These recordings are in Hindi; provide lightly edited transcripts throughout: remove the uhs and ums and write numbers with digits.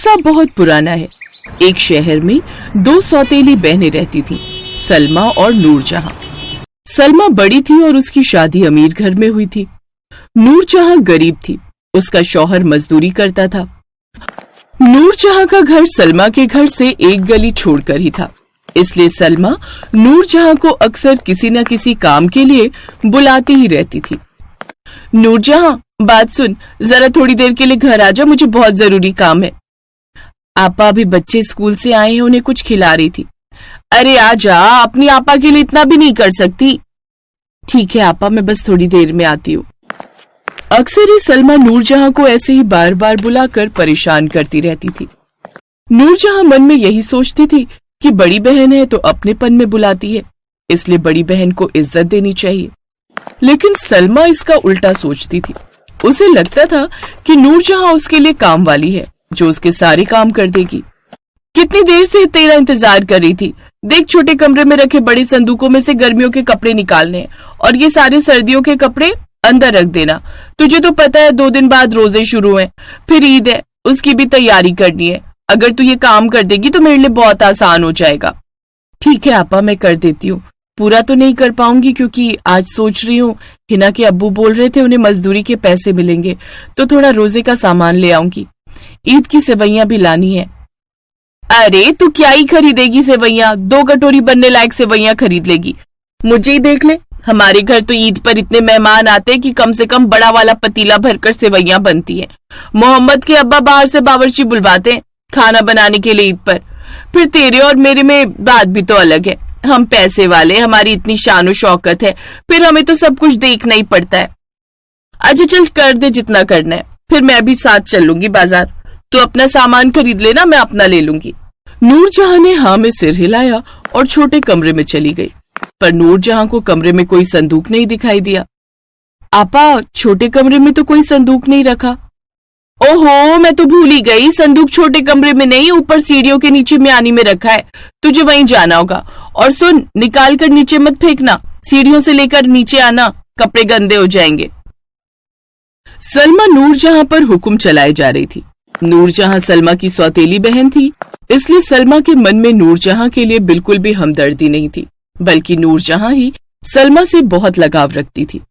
किस्सा बहुत पुराना है। एक शहर में दो सौतेली बहनें रहती थीं, सलमा और नूरजहां। सलमा बड़ी थी और उसकी शादी अमीर घर में हुई थी। नूरजहां गरीब थी, उसका शौहर मजदूरी करता था। नूरजहां का घर सलमा के घर से एक गली छोड़कर ही था, इसलिए सलमा नूरजहां को अक्सर किसी न किसी काम के लिए बुलाती ही रहती थी। नूरजहां, बात सुन, जरा थोड़ी देर के लिए घर आ जा, मुझे बहुत जरूरी काम है। आपा अभी बच्चे स्कूल से आए हैं, उन्हें कुछ खिला रही थी। अरे आ जा, अपनी आपा के लिए इतना भी नहीं कर सकती। ठीक है आपा, मैं बस थोड़ी देर में आती हूँ। अक्सर ही सलमा नूरजहां को ऐसे ही बार बार बुलाकर परेशान करती रहती थी। नूरजहां मन में यही सोचती थी कि बड़ी बहन है तो अपनेपन में बुलाती है, इसलिए बड़ी बहन को इज्जत देनी चाहिए। लेकिन सलमा इसका उल्टा सोचती थी। उसे लगता था कि नूरजहां उसके लिए काम वाली है, जो उसके सारे काम कर देगी। कितनी देर से तेरा इंतजार कर रही थी। देख, छोटे कमरे में रखे बड़े संदूकों में से गर्मियों के कपड़े निकालने हैं और ये सारे सर्दियों के कपड़े अंदर रख देना। तुझे तो पता है 2 दिन बाद रोजे शुरू हैं, फिर ईद है, उसकी भी तैयारी करनी है। अगर तू ये काम कर देगी तो मेरे लिए बहुत आसान हो जाएगा। ठीक है आपा, मैं कर देती हूँ। पूरा तो नहीं कर पाऊंगी क्योंकि आज सोच रही हूँ, हिना के अब्बू बोल रहे थे उन्हें मजदूरी के पैसे मिलेंगे तो थोड़ा रोजे का सामान ले आऊंगी। ईद की सेवैयां भी लानी है। अरे तू क्या ही खरीदेगी सेवैयां, 2 कटोरी बनने लायक सेवैयां खरीद लेगी। मुझे ही देख ले, हमारे घर तो ईद पर इतने मेहमान आते हैं कि कम से कम बड़ा वाला पतीला भरकर सेवैयां बनती हैं। मोहम्मद के अब्बा बाहर से बावर्ची बुलवाते हैं खाना बनाने के लिए ईद पर। फिर तेरे और मेरे में बात भी तो अलग है। हम पैसे वाले, हमारी इतनी शान और शौकत है, फिर हमें तो सब कुछ देखना ही पड़ता है। अच्छा चल, कर दे जितना करना है, फिर मैं भी साथ चल लूंगी बाजार। तो अपना सामान खरीद लेना, मैं अपना ले लूंगी। नूरजहां ने हाँ में सिर हिलाया और छोटे कमरे में चली गई, पर नूरजहां को कमरे में कोई संदूक नहीं दिखाई दिया। आपा, छोटे कमरे में तो कोई संदूक नहीं रखा। ओहो, मैं तो भूल ही गई, संदूक छोटे कमरे में नहीं, ऊपर सीढ़ियों के नीचे म्यानी में रखा है। तुझे वहीं जाना होगा। और सुन, निकाल कर नीचे मत फेंकना, सीढ़ियों से लेकर नीचे आना, कपड़े गंदे हो जाएंगे। सलमा नूरजहां पर हुक्म चलाए जा रही थी। नूरजहां सलमा की सौतेली बहन थी, इसलिए सलमा के मन में नूरजहां के लिए बिल्कुल भी हमदर्दी नहीं थी, बल्कि नूरजहां ही सलमा से बहुत लगाव रखती थी।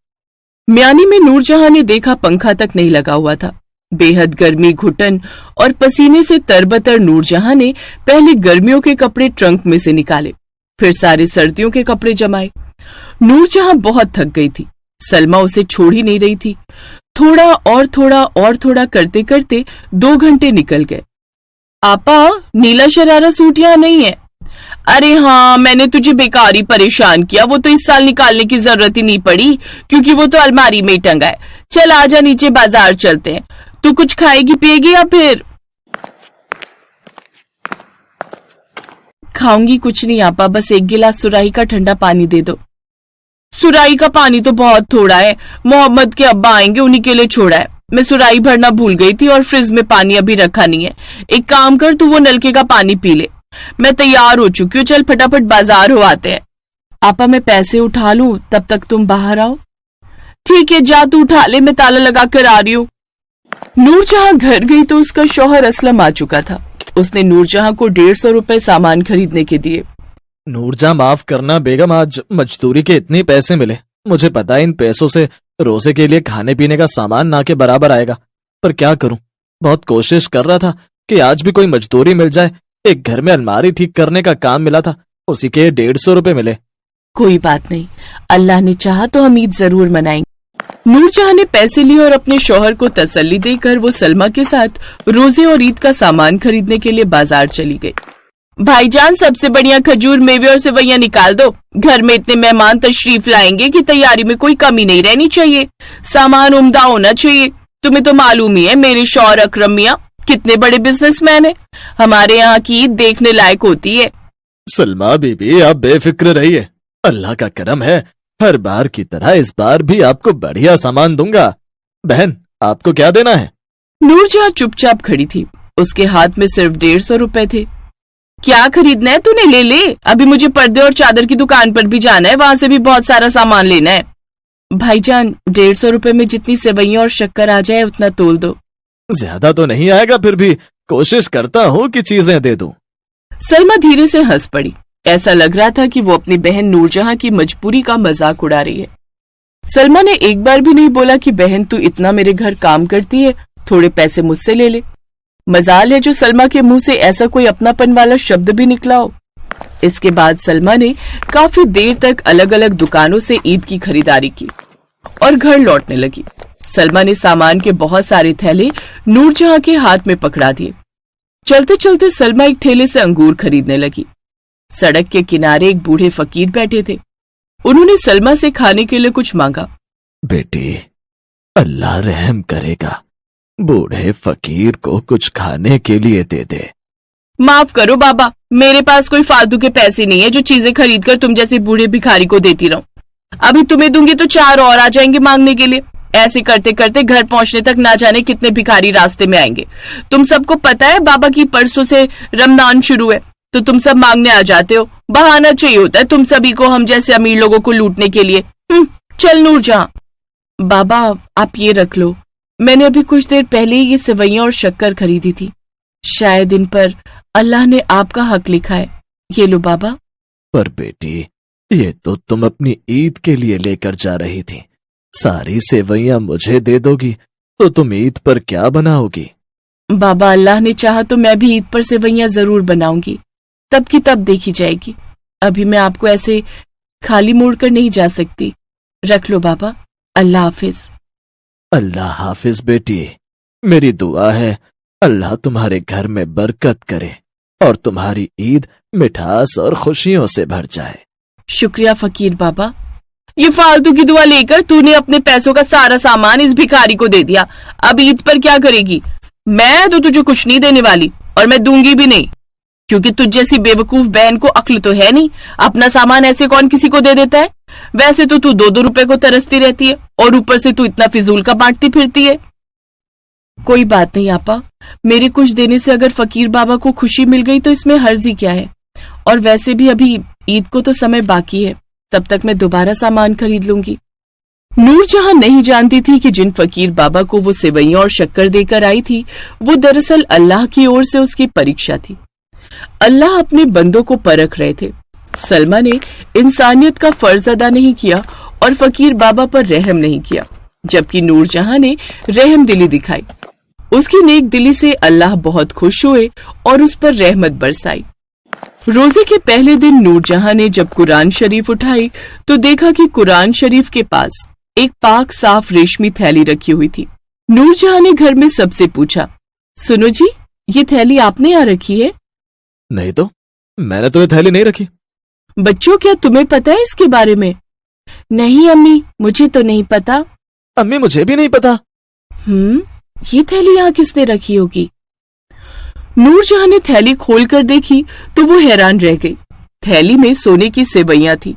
म्यानी में नूरजहां ने देखा पंखा तक नहीं लगा हुआ था। बेहद गर्मी, घुटन और पसीने से तरबतर नूरजहां ने पहले गर्मियों के कपड़े ट्रंक में से निकाले, फिर सारे सर्दियों के कपड़े जमाए। नूरजहां बहुत थक गई थी। सलमा उसे छोड़ ही नहीं रही थी। थोड़ा और थोड़ा करते करते 2 घंटे निकल गए। आपा, नीला शरारा सूट यहाँ नहीं है। अरे हाँ, मैंने तुझे बेकार ही परेशान किया, वो तो इस साल निकालने की जरूरत ही नहीं पड़ी क्योंकि वो तो अलमारी में ही टंगा है। चल आजा, नीचे बाजार चलते हैं। तू कुछ खाएगी पिएगी या फिर? खाऊंगी कुछ नहीं आपा, बस 1 गिलास सुराही का ठंडा पानी दे दो। सुराही का पानी तो बहुत थोड़ा है, मोहम्मद के अब्बा आएंगे, उन्हीं के लिए छोड़ा है। मैं सुराही भरना भूल गई थी और फ्रिज में पानी अभी रखा नहीं है। एक काम कर, तू वो नलके का पानी पी ले। मैं तैयार हो चुकी हूँ, चल फटाफट बाजार हो आते हैं। आपा, मैं पैसे उठा लूं, तब तक तुम बाहर आओ। ठीक है, जा तू उठा ले, मैं ताला लगा कर आ रही हूँ। नूरजहां घर गई तो उसका शौहर असलम आ चुका था। उसने नूरजहां को 150 रुपए सामान खरीदने के दिए। नूरजहां, माफ करना बेगम, आज मजदूरी के इतने पैसे मिले। मुझे पता है इन पैसों से रोजे के लिए खाने पीने का सामान ना के बराबर आएगा, पर क्या करूं, बहुत कोशिश कर रहा था कि आज भी कोई मजदूरी मिल जाए। एक घर में अलमारी ठीक करने का काम मिला था, उसी के 150 रुपए मिले। कोई बात नहीं, अल्लाह ने चाहा तो हम ईद जरूर मनाएंगे। नूरजहां ने पैसे लिए और अपने शौहर को तसल्ली देकर वो सलमा के साथ रोजे और ईद का सामान खरीदने के लिए बाजार चली गई। भाईजान, सबसे बढ़िया खजूर, मेवे और सेवैयां निकाल दो। घर में इतने मेहमान तशरीफ लाएंगे कि तैयारी में कोई कमी नहीं रहनी चाहिए। सामान उम्दा होना चाहिए। तुम्हें तो मालूम ही है मेरे शौहर अकरम मियां कितने बड़े बिजनेसमैन हैं। हमारे यहाँ की ईद देखने लायक होती है। सलमा बीबी, आप बेफिक्र रहिए, अल्लाह का करम है, हर बार की तरह इस बार भी आपको बढ़िया सामान दूंगा। बहन, आपको क्या देना है? नूरजहां चुपचाप खड़ी थी, उसके हाथ में सिर्फ 150 रुपए थे। क्या खरीदना है तूने, ले ले। अभी मुझे पर्दे और चादर की दुकान पर भी जाना है, वहां से भी बहुत सारा सामान लेना है। भाईजान, 150 रुपए में जितनी सेवैयां और शक्कर आ जाए उतना तोल दो। ज्यादा तो नहीं आएगा, फिर भी कोशिश करता हूँ कि चीजें दे दूं। सलमा धीरे से हंस पड़ी। ऐसा लग रहा था कि वो अपनी बहन नूरजहां की मजबूरी का मजाक उड़ा रही है। सलमा ने एक बार भी नहीं बोला कि बहन तू इतना मेरे घर काम करती है, थोड़े पैसे मुझसे ले ले। मजाल है जो सलमा के मुंह से ऐसा कोई अपनापन वाला शब्द भी निकला हो। इसके बाद सलमा ने काफी देर तक अलग अलग दुकानों से ईद की खरीदारी की और घर लौटने लगी। सलमा ने सामान के बहुत सारे थैले नूरजहां के हाथ में पकड़ा दिए। चलते चलते सलमा एक ठेले से अंगूर खरीदने लगी। सड़क के किनारे एक बूढ़े फकीर बैठे थे। उन्होंने सलमा से खाने के लिए कुछ मांगा। बेटी, अल्लाह रहम करेगा, बूढ़े फकीर को कुछ खाने के लिए दे दे। माफ करो बाबा, मेरे पास कोई फालतू के पैसे नहीं है जो चीजें खरीद कर तुम जैसे बूढ़े भिखारी को देती रहूं। अभी तुम्हें दूंगी तो 4 और आ जाएंगे मांगने के लिए। ऐसे करते करते घर पहुंचने तक ना जाने कितने भिखारी रास्ते में आएंगे। तुम सबको पता है बाबा की परसों से रमजान शुरू है, तो तुम सब मांगने आ जाते हो। बहाना चाहिए होता है तुम सभी को हम जैसे अमीर लोगों को लूटने के लिए। चल नूरजहां। बाबा आप ये रख लो, मैंने अभी कुछ देर पहले ही ये सेवइयां और शक्कर खरीदी थी। शायद इन पर अल्लाह ने आपका हक लिखा है। ये लो बाबा। पर बेटी, ये तो तुम अपनी ईद के लिए लेकर जा रही थी। सारी सेवइयां मुझे दे दोगी तो तुम ईद पर क्या बनाओगी? बाबा अल्लाह ने चाहा तो मैं भी ईद पर सेवइयां जरूर बनाऊंगी, तब की तब देखी जाएगी। अभी मैं आपको ऐसे खाली मोड़ कर नहीं जा सकती। रख लो बाबा, अल्लाह हाफिज। अल्लाह हाफिज बेटी। मेरी दुआ है अल्लाह तुम्हारे घर में बरकत करे और तुम्हारी ईद मिठास और खुशियों से भर जाए। शुक्रिया फकीर बाबा। ये फालतू की दुआ लेकर तूने अपने पैसों का सारा सामान इस भिखारी को दे दिया। अब ईद पर क्या करेगी? मैं तो तुझे कुछ नहीं देने वाली और मैं दूंगी भी नहीं, क्योंकि तुझ जैसी बेवकूफ बहन को अक्ल तो है नहीं। अपना सामान ऐसे कौन किसी को दे देता है? वैसे तो तू 2-2 रुपए को तरसती रहती है और ऊपर से तू इतना फिजूल का बांटती फिरती है। कोई बात नहीं आपा, मेरे कुछ देने से अगर फकीर बाबा को खुशी मिल गई तो इसमें हर्जी क्या है। और वैसे भी अभी ईद को तो समय बाकी है, तब तक मैं दोबारा सामान खरीद लूंगी। नूरजहां नहीं जानती थी कि जिन फकीर बाबा को वो सेवइयां और शक्कर देकर आई थी, वो दरअसल अल्लाह की ओर से उसकी परीक्षा थी। अल्लाह अपने बंदों को परख रहे थे। सलमा ने इंसानियत का फर्ज अदा नहीं किया और फकीर बाबा पर रहम नहीं किया, जबकि नूरजहां ने रहम दिली दिखाई। उसकी नेक दिली से अल्लाह बहुत खुश हुए और उस पर रहमत बरसाई। रोजे के पहले दिन नूरजहां ने जब कुरान शरीफ उठाई तो देखा कि कुरान शरीफ के पास एक पाक साफ रेशमी थैली रखी हुई थी। नूरजहां ने घर में सबसे पूछा, सुनो जी, ये थैली आपने यहाँ रखी है? नहीं तो, मैंने तो ये थैली नहीं रखी। बच्चों क्या तुम्हें पता है इसके बारे में? नहीं अम्मी, मुझे तो नहीं पता। अम्मी मुझे भी नहीं पता। ये थैली यहाँ किसने रखी होगी? नूरजहां ने थैली खोलकर देखी तो वो हैरान रह गई। थैली में सोने की सेवइयां थी।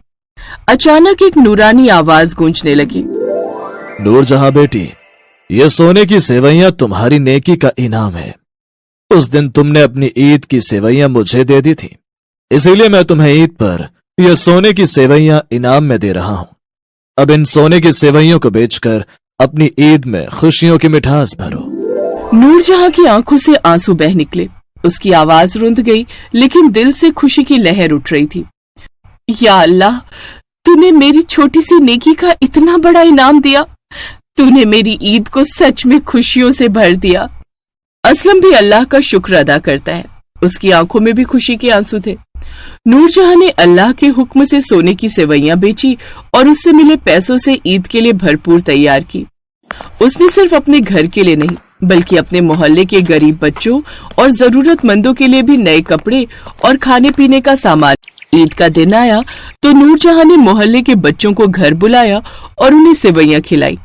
अचानक एक नूरानी आवाज गूंजने लगी, नूरजहां बेटी, ये सोने की सेवइयां तुम्हारी नेकी का इनाम है। उस दिन तुमने अपनी ईद की सेवइयां मुझे दे दी थी, इसीलिए मैं तुम्हें ईद पर ये सोने की सेवइयां इनाम में दे रहा हूं। अब इन सोने की सेवइयों को बेचकर अपनी ईद में खुशियों की मिठास भरो। नूरजहां की आंखों से आंसू बह निकले। उसकी आवाज रुंध गई, लेकिन दिल से खुशी की लहर उठ रही थी। या अल्लाह, तूने मेरी छोटी सी नेकी का इतना बड़ा इनाम दिया। तूने मेरी ईद को सच में खुशियों से भर दिया। असलम भी अल्लाह का शुक्र अदा करता है। उसकी आंखों में भी खुशी के आंसू थे। नूरजहां ने अल्लाह के हुक्म से सोने की सेवइयां बेची और उससे मिले पैसों से ईद के लिए भरपूर तैयार की। उसने सिर्फ अपने घर के लिए नहीं, बल्कि अपने मोहल्ले के गरीब बच्चों और जरूरतमंदों के लिए भी नए कपड़े और खाने पीने का सामान। ईद का दिन आया तो नूरजहां ने मोहल्ले के बच्चों को घर बुलाया और उन्हें सेवइयां खिलाई।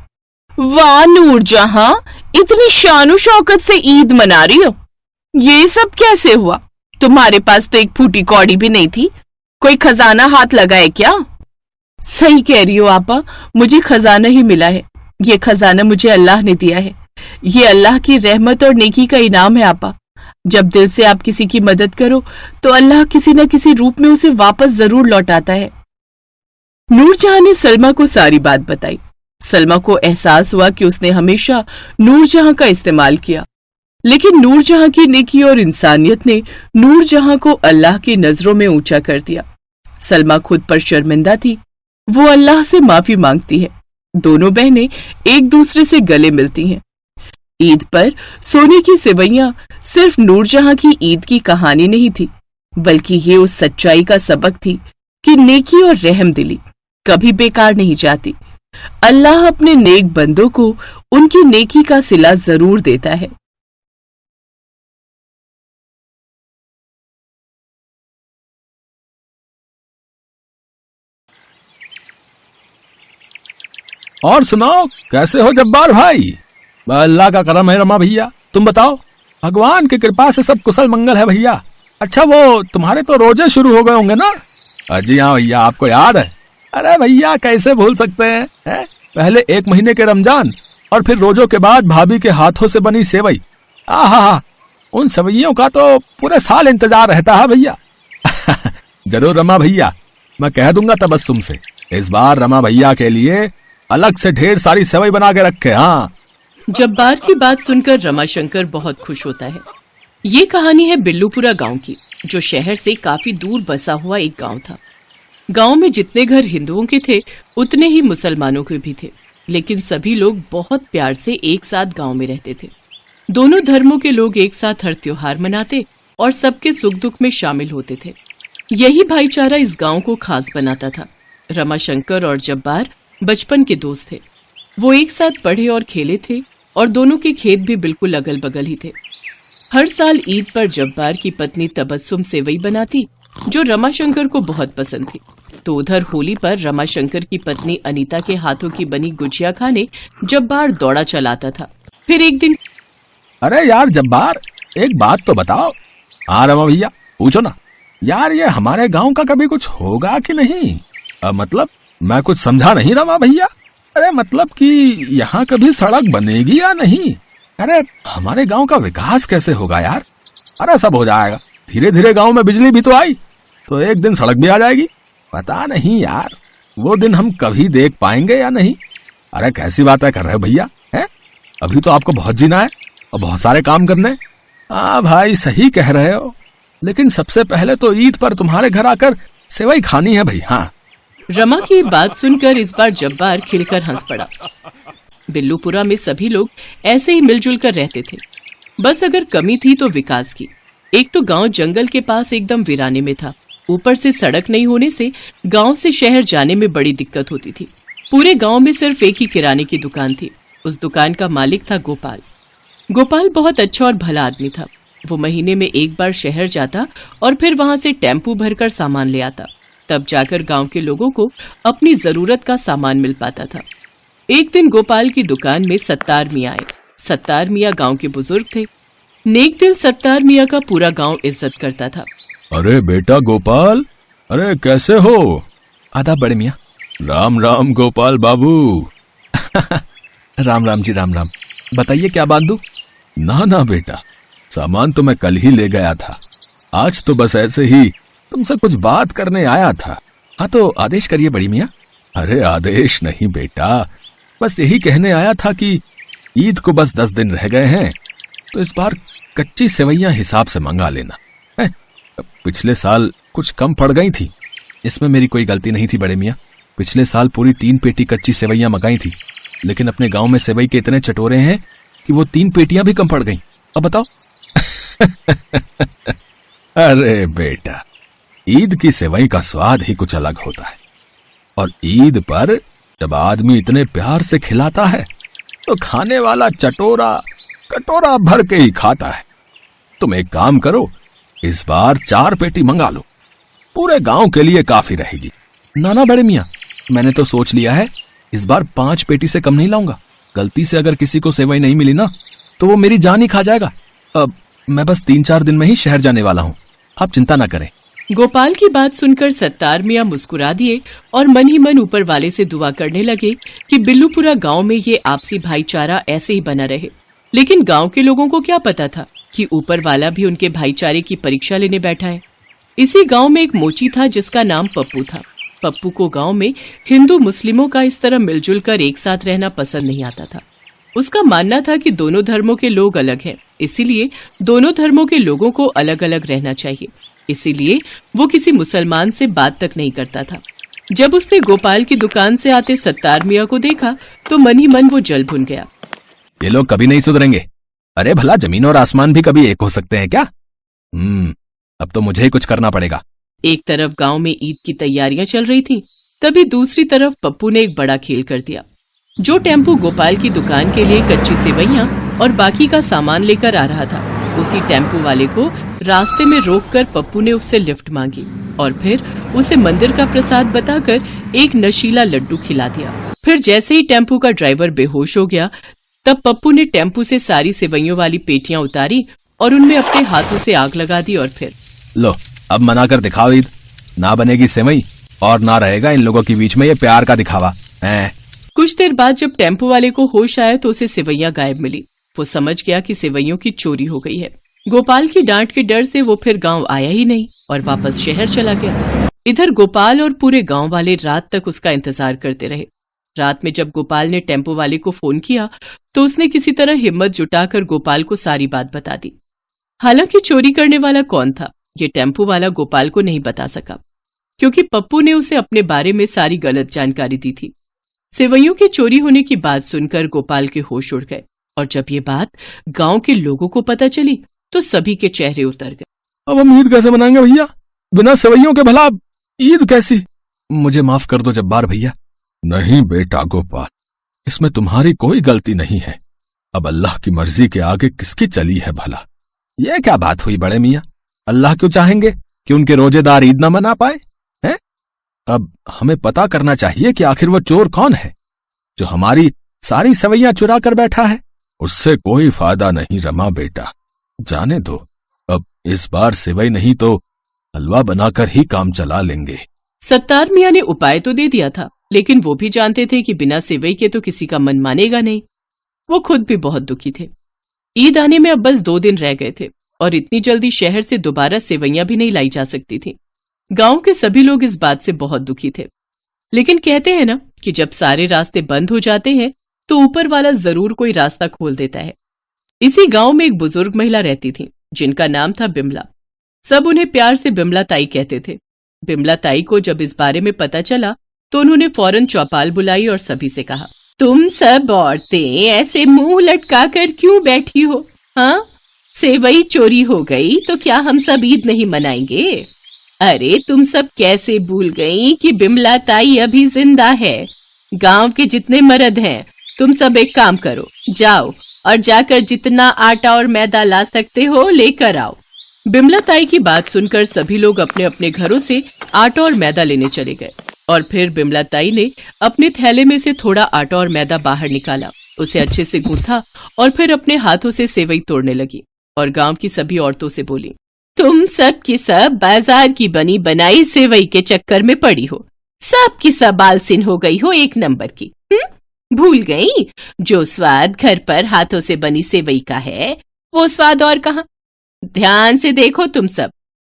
वाह नूरजहां, इतनी शानो शौकत से ईद मना रही हो। ये सब कैसे हुआ? तुम्हारे पास तो एक फूटी कौड़ी भी नहीं थी। कोई खजाना हाथ लगाए क्या? सही कह रही हो आपा, मुझे खजाना ही मिला है। ये खजाना मुझे अल्लाह ने दिया है। ये अल्लाह की रहमत और नेकी का इनाम है आपा। जब दिल से आप किसी की मदद करो तो अल्लाह किसी न किसी रूप में उसे वापस जरूर लौटाता है। नूरजहां ने सलमा को सारी बात बताई। सलमा को एहसास हुआ कि उसने हमेशा नूरजहां का इस्तेमाल किया। लेकिन नूरजहां की नेकी और इंसानियत ने नूरजहां को अल्लाह की नजरों में ऊंचा कर दिया। सलमा खुद पर शर्मिंदा थी। वो अल्लाह से माफी मांगती है। दोनों बहनें एक दूसरे से गले मिलती हैं। ईद पर सोने की सेवैयां सिर्फ नूरजहां की ईद की कहानी नहीं थी, बल्कि ये उस सच्चाई का सबक थी कि नेकी और रहमदिली कभी बेकार नहीं जाती। अल्लाह अपने नेक बंदों को उनकी नेकी का सिला जरूर देता है। और सुनाओ, कैसे हो जब्बार भाई? अल्लाह का करम है रमा भैया। तुम बताओ? भगवान की कृपा से सब कुशल मंगल है भैया। अच्छा, वो तुम्हारे तो रोजे शुरू हो गए होंगे ना? जी हाँ भैया, आपको याद है? अरे भैया, कैसे भूल सकते हैं, है? पहले 1 महीने के रमजान और फिर रोजों के बाद भाभी के हाथों से बनी सेवई। आहा, उन सेवइयों का तो पूरे साल इंतजार रहता है भैया। जरूर रमा भैया, मैं कह दूंगा तबस्सुम से इस बार रमा भैया के लिए अलग से ढेर सारी सेवई बना के रखे। हाँ। जब्बार की बात सुनकर रमाशंकर बहुत खुश होता है। ये कहानी है बिल्लूपुरा गांव की, जो शहर से काफी दूर बसा हुआ एक गांव था। गांव में जितने घर हिंदुओं के थे उतने ही मुसलमानों के भी थे, लेकिन सभी लोग बहुत प्यार से एक साथ गांव में रहते थे। दोनों धर्मों के लोग एक साथ हर त्योहार मनाते और सबके सुख दुख में शामिल होते थे। यही भाईचारा इस गांव को खास बनाता था। रमाशंकर और जब्बार बचपन के दोस्त थे। वो एक साथ पढ़े और खेले थे और दोनों के खेत भी बिल्कुल अगल बगल ही थे। हर साल ईद पर जब्बार की पत्नी तबस्सुम सेवई बनाती, जो रमाशंकर को बहुत पसंद थी। तो उधर होली पर रमाशंकर की पत्नी अनीता के हाथों की बनी गुजिया खाने जब्बार दौड़ा चलाता था। फिर एक दिन, अरे यार जब्बार, एक बात तो बताओ। हाँ रमा भैया, पूछो ना यार। ये हमारे गांव का कभी कुछ होगा कि नहीं? मतलब मैं कुछ समझा नहीं रमा भैया। अरे मतलब कि यहाँ कभी सड़क बनेगी या नहीं? अरे हमारे गांव का विकास कैसे होगा यार? अरे सब हो जाएगा, धीरे धीरे गांव में बिजली भी तो आई, तो एक दिन सड़क भी आ जाएगी। पता नहीं यार, वो दिन हम कभी देख पाएंगे या नहीं। अरे कैसी बातें कर रहे हो भैया, हैं? अभी तो आपको बहुत जीना है और बहुत सारे काम करने। हाँ भाई, सही कह रहे हो, लेकिन सबसे पहले तो ईद पर तुम्हारे घर आकर सेवई खानी है भाई। हाँ। रमा की बात सुनकर इस बार जब्बार खिलकर हंस पड़ा। बिल्लूपुरा में सभी लोग ऐसे ही मिलजुल कर रहते थे। बस अगर कमी थी तो विकास की। एक तो गांव जंगल के पास एकदम वीराने में था। ऊपर से सड़क नहीं होने से गांव से शहर जाने में बड़ी दिक्कत होती थी। पूरे गांव में सिर्फ एक ही किराने की दुकान थी। उस दुकान का मालिक था गोपाल। गोपाल बहुत अच्छा और भला आदमी था। वो महीने में एक बार शहर जाता और फिर वहां से टेम्पू भरकर सामान ले आता। तब जाकर गांव के लोगों को अपनी जरूरत का सामान मिल पाता था। एक दिन गोपाल की दुकान में सत्तार मियाँ आए। सत्तार मियाँ गांव के बुजुर्ग थे। नेक दिल सत्तार मियाँ का पूरा गांव इज्जत करता था। अरे बेटा गोपाल, अरे कैसे हो? आदाब बड़े मियाँ। राम राम गोपाल बाबू। राम राम जी, राम राम। बताइए क्या बात दूं? ना ना बेटा, सामान तो मैं कल ही ले गया था। आज तो बस ऐसे ही तुमसे कुछ बात करने आया था। हाँ तो आदेश करिए बड़ी मियाँ। अरे आदेश नहीं बेटा, बस यही कहने आया था कि ईद को बस 10 दिन रह गए हैं, तो इस बार कच्ची सेवइयां हिसाब से मंगा लेना है। पिछले साल कुछ कम पड़ गई थी। इसमें मेरी कोई गलती नहीं थी बड़े मियाँ। पिछले साल पूरी 3 पेटी कच्ची सेवइयां मंगाई थी, लेकिन अपने गांव में सेवई के इतने चटोरे हैं कि वो 3 पेटियां भी कम पड़ गईं। अब बताओ। अरे बेटा, ईद की सेवई का स्वाद ही कुछ अलग होता है, और ईद पर जब आदमी इतने प्यार से खिलाता है तो खाने वाला चटोरा कटोरा भर के ही खाता है। तुम एक काम करो, इस बार 4 पेटी मंगा लो, पूरे गांव के लिए काफी रहेगी। ना बड़े मियाँ, मैंने तो सोच लिया है इस बार 5 पेटी से कम नहीं लाऊंगा। गलती से अगर किसी को सेवई नहीं मिली ना तो वो मेरी जान ही खा जाएगा। अब मैं बस 3-4 दिन में ही शहर जाने वाला हूँ, आप चिंता ना करें। गोपाल की बात सुनकर सत्तार मियाँ मुस्कुरा दिए और मन ही मन ऊपर वाले से दुआ करने लगे कि बिल्लूपुरा गांव में ये आपसी भाईचारा ऐसे ही बना रहे। लेकिन गांव के लोगों को क्या पता था कि ऊपर वाला भी उनके भाईचारे की परीक्षा लेने बैठा है। इसी गांव में एक मोची था जिसका नाम पप्पू था। पप्पू को गांव में हिंदू मुस्लिमों का इस तरह मिलजुल कर एक साथ रहना पसंद नहीं आता था। उसका मानना था कि दोनों धर्मों के लोग अलग हैं, इसीलिए दोनों धर्मों के लोगों को अलग अलग रहना चाहिए। इसीलिए वो किसी मुसलमान से बात तक नहीं करता था। जब उसने गोपाल की दुकान से आते सत्तार मियाँ को देखा तो मन ही मन वो जल भुन गया। ये लोग कभी नहीं सुधरेंगे। अरे भला जमीन और आसमान भी कभी एक हो सकते हैं क्या? अब तो मुझे ही कुछ करना पड़ेगा। एक तरफ गांव में ईद की तैयारियां चल रही थीं, तभी दूसरी तरफ पप्पू ने एक बड़ा खेल कर दिया। जो टेम्पो गोपाल की दुकान के लिए कच्ची सेवइयां और बाकी का सामान लेकर आ रहा था, उसी टेम्पो वाले को रास्ते में रोककर पप्पू ने उससे लिफ्ट मांगी और फिर उसे मंदिर का प्रसाद बताकर एक नशीला लड्डू खिला दिया। फिर जैसे ही टेम्पो का ड्राइवर बेहोश हो गया, तब पप्पू ने टेम्पो से सारी सेवइयों वाली पेटियां उतारी और उनमें अपने हाथों से आग लगा दी और फिर लो अब मना कर दिखाओ ईद, ना बनेगी सेवई और ना रहेगा इन लोगों के बीच में ये प्यार का दिखावा है। कुछ देर बाद जब टेम्पो वाले को होश आया तो उसे सेवइयां गायब मिली। वो समझ गया कि सेवइयों की चोरी हो गई है। गोपाल की डांट के डर से वो फिर गांव आया ही नहीं और वापस शहर चला गया। इधर गोपाल और पूरे गांव वाले रात तक उसका इंतजार करते रहे। रात में जब गोपाल ने टेम्पो वाले को फोन किया तो उसने किसी तरह हिम्मत जुटाकर गोपाल को सारी बात बता दी। हालांकि चोरी करने वाला कौन था ये टेम्पो वाला गोपाल को नहीं बता सका, क्योंकि पप्पू ने उसे अपने बारे में सारी गलत जानकारी दी थी। सेवइयों की चोरी होने की बात सुनकर गोपाल के होश उड़ गए और जब ये बात गांव के लोगों को पता चली तो सभी के चेहरे उतर गए। अब हम ईद कैसे मनाएंगे भैया? बिना सेवइयों के भला ईद कैसी? मुझे माफ कर दो जब्बार भैया। नहीं बेटा गोपाल, इसमें तुम्हारी कोई गलती नहीं है। अब अल्लाह की मर्जी के आगे किसकी चली है भला? ये क्या बात हुई बड़े मियाँ? अल्लाह क्यों चाहेंगे कि उनके रोजेदार ईद न मना पाए हैं? अब हमें पता करना चाहिए कि आखिर वो चोर कौन है जो हमारी सारी सेवइयां चुरा कर बैठा है। उससे कोई फायदा नहीं रमा बेटा, जाने दो। अब इस बार सेवई नहीं तो हलवा बनाकर ही काम चला लेंगे। सत्तार मियाँ ने उपाय तो दे दिया था, लेकिन वो भी जानते थे कि बिना सेवई के तो किसी का मन मानेगा नहीं। वो खुद भी बहुत दुखी थे। ईद आने में अब बस 2 दिन रह गए थे और इतनी जल्दी शहर से दोबारा सेवइयां भी नहीं लाई जा सकती थी। गांव के सभी लोग इस बात से बहुत दुखी थे, लेकिन कहते हैं ना कि जब सारे रास्ते बंद हो जाते हैं तो ऊपर वाला जरूर कोई रास्ता खोल देता है। इसी गांव में एक बुजुर्ग महिला रहती थी जिनका नाम था बिमला। सब उन्हें प्यार से बिमला ताई कहते थे। बिमला ताई को जब इस बारे में पता चला तो उन्होंने फौरन चौपाल बुलाई और सभी से कहा, तुम सब औरतें ऐसे मुंह लटका कर क्यों बैठी हो? हाँ, सेवई चोरी हो गई तो क्या हम सब ईद नहीं मनाएंगे? अरे तुम सब कैसे भूल गई कि बिमला ताई अभी जिंदा है? गांव के जितने मर्द हैं, तुम सब एक काम करो, जाओ और जाकर जितना आटा और मैदा ला सकते हो लेकर आओ। बिमला ताई की बात सुनकर सभी लोग अपने अपने घरों से आटा और मैदा लेने चले गए और फिर बिमला ताई ने अपने थैले में से थोड़ा आटा और मैदा बाहर निकाला, उसे अच्छे से गूंथा और फिर अपने हाथों से सेवई तोड़ने लगी और गांव की सभी औरतों से बोली, तुम सब की सब बाजार की बनी बनाई सेवई के चक्कर में पड़ी हो। सब की सब आलसीन हो गई हो एक नंबर की। भूल गई जो स्वाद घर पर हाथों से बनी सेवई का है वो स्वाद और कहाँ। ध्यान से देखो तुम सब,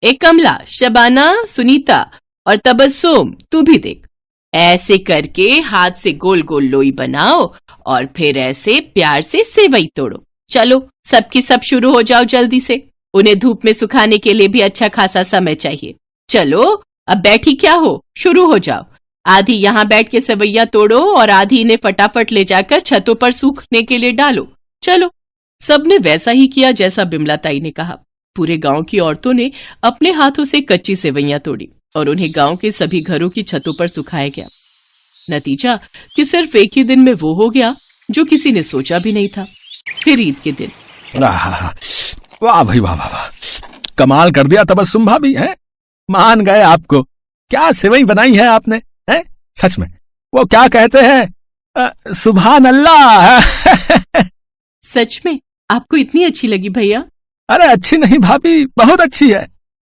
एक कमला, शबाना, सुनीता और तबस्सुम, तू भी देख। ऐसे करके हाथ से गोल गोल लोई बनाओ और फिर ऐसे प्यार से सेवई तोड़ो। चलो सबकी सब शुरू हो जाओ जल्दी से। उन्हें धूप में सुखाने के लिए भी अच्छा खासा समय चाहिए। चलो अब बैठी क्या हो, शुरू हो जाओ। आधी यहाँ बैठ के सेवइयां तोड़ो और आधी इन्हें फटाफट ले जाकर छतों पर सूखने के लिए डालो। चलो। सबने वैसा ही किया जैसा बिमला ताई ने कहा। पूरे गांव की औरतों ने अपने हाथों से कच्ची सेवइयां तोड़ी और उन्हें गांव के सभी घरों की छतों पर सुखाया गया। नतीजा कि सिर्फ एक ही दिन में वो हो गया जो किसी ने सोचा भी नहीं था। फिर ईद के दिन वाह भाई वाह वाह वाह, कमाल कर दिया तबस्सुम भाभी है। मान गए आपको। क्या सेवई बनाई है आपने है? सच में वो क्या कहते हैं, सुभान अल्लाह। सच में आपको इतनी अच्छी लगी भैया? अरे अच्छी नहीं भाभी, बहुत अच्छी है।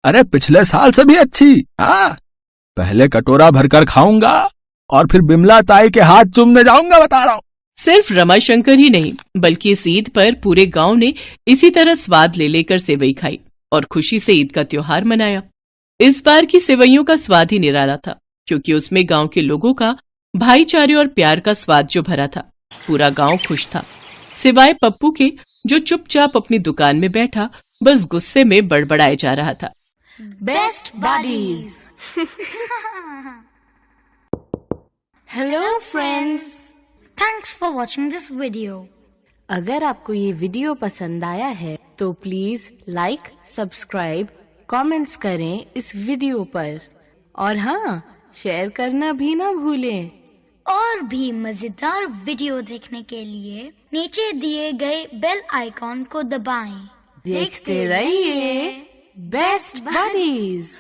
अरे पिछले साल से भी अच्छी। हाँ, पहले कटोरा भरकर खाऊंगा और फिर बिमला ताई के हाथ चूमने जाऊंगा, बता रहा हूँ। सिर्फ रमाशंकर ही नहीं बल्कि इस ईद पर पूरे गांव ने इसी तरह स्वाद ले लेकर सेवई खाई और खुशी से ईद का त्योहार मनाया। इस बार की सेवइयों का स्वाद ही निराला था, क्योंकि उसमें गांव के लोगों का भाईचारे और प्यार का स्वाद जो भरा था। पूरा गांव खुश था सिवाय पप्पू के, जो चुपचाप अपनी दुकान में बैठा बस गुस्से में बड़बड़ाए जा रहा था। Best buddies. Hello friends, Thanks for watching this video. अगर आपको ये वीडियो पसंद आया है तो प्लीज लाइक, सब्सक्राइब, कमेंट्स करें इस वीडियो पर और हाँ, शेयर करना भी ना भूलें। और भी मजेदार वीडियो देखने के लिए नीचे दिए गए बेल आइकॉन को दबाएं। देखते रहिए बेस्ट बडीज।